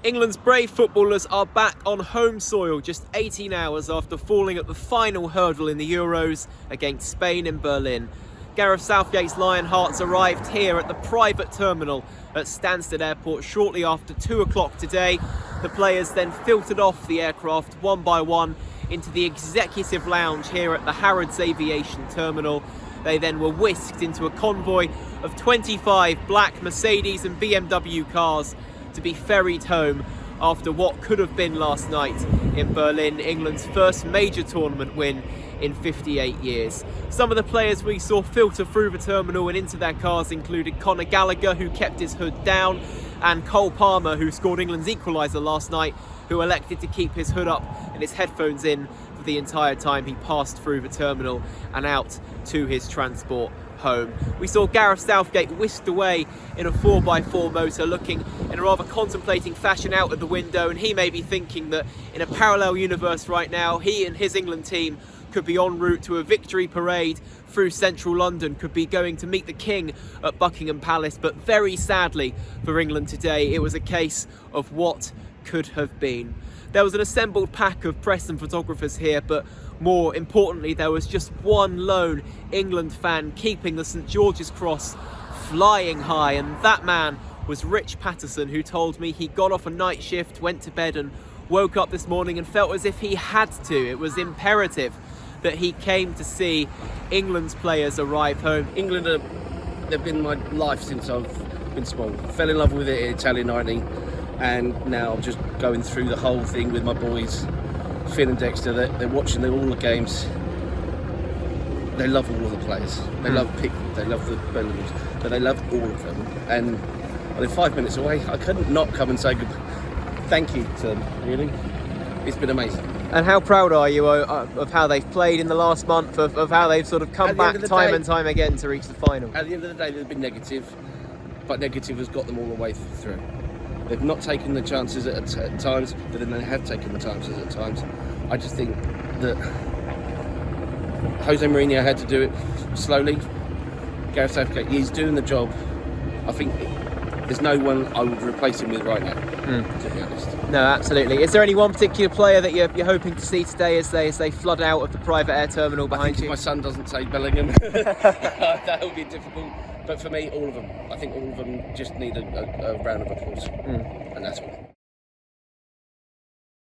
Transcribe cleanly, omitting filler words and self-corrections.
England's brave footballers are back on home soil just 18 hours after falling at the final hurdle in the Euros against Spain in Berlin. Gareth Southgate's Lionhearts arrived here at the private terminal at Stansted Airport shortly after 2 o'clock today. The players then filtered off the aircraft one by one into the executive lounge here at the Harrods Aviation Terminal. They then were whisked into a convoy of 25 black Mercedes and BMW cars to be ferried home after what could have been last night in Berlin, England's first major tournament win in 58 years. Some of the players we saw filter through the terminal and into their cars included Conor Gallagher, who kept his hood down, and Cole Palmer, who scored England's equaliser last night, who elected to keep his hood up and his headphones in for the entire time he passed through the terminal and out to his transport home. We saw Gareth Southgate whisked away in a 4x4 motor, looking in a rather contemplating fashion out of the window, and he may be thinking that in a parallel universe right now, he and his England team could be en route to a victory parade through central London, could be going to meet the King at Buckingham Palace. But very sadly for England today, it was a case of what could have been. There was an assembled pack of press and photographers here, but more importantly, there was just one lone England fan keeping the St George's Cross flying high, and that man was Rich Patterson, who told me he got off a night shift, went to bed and woke up this morning and felt as if he had to. It was imperative that he came to see England's players arrive home. England, they've been my life since I've been small. Fell in love with it at Italian 90, and now I'm just going through the whole thing with my boys, Finn and Dexter. They're watching all the games. They love all of the players. They love Pickford, they love the Bellinghams, but they love all of them. And I'm 5 minutes away. I couldn't not come and say thank you to them, really. It's been amazing. And how proud are you of how they've played in the last month, of how they've sort of come back time and time again to reach the final? At the end of the day, they've been negative, but negative has got them all the way through. They've not taken the chances at times, but then they have taken the chances at times. I just think that Jose Mourinho had to do it slowly. Gareth Southgate, he's doing the job. I think there's no one I would replace him with right now, to be honest. No, absolutely. Is there any one particular player that you're hoping to see today as they flood out of the private air terminal behind you? If my son doesn't say Bellingham, that would be difficult. But for me, all of them. I think all of them just need a round of applause, and that's all.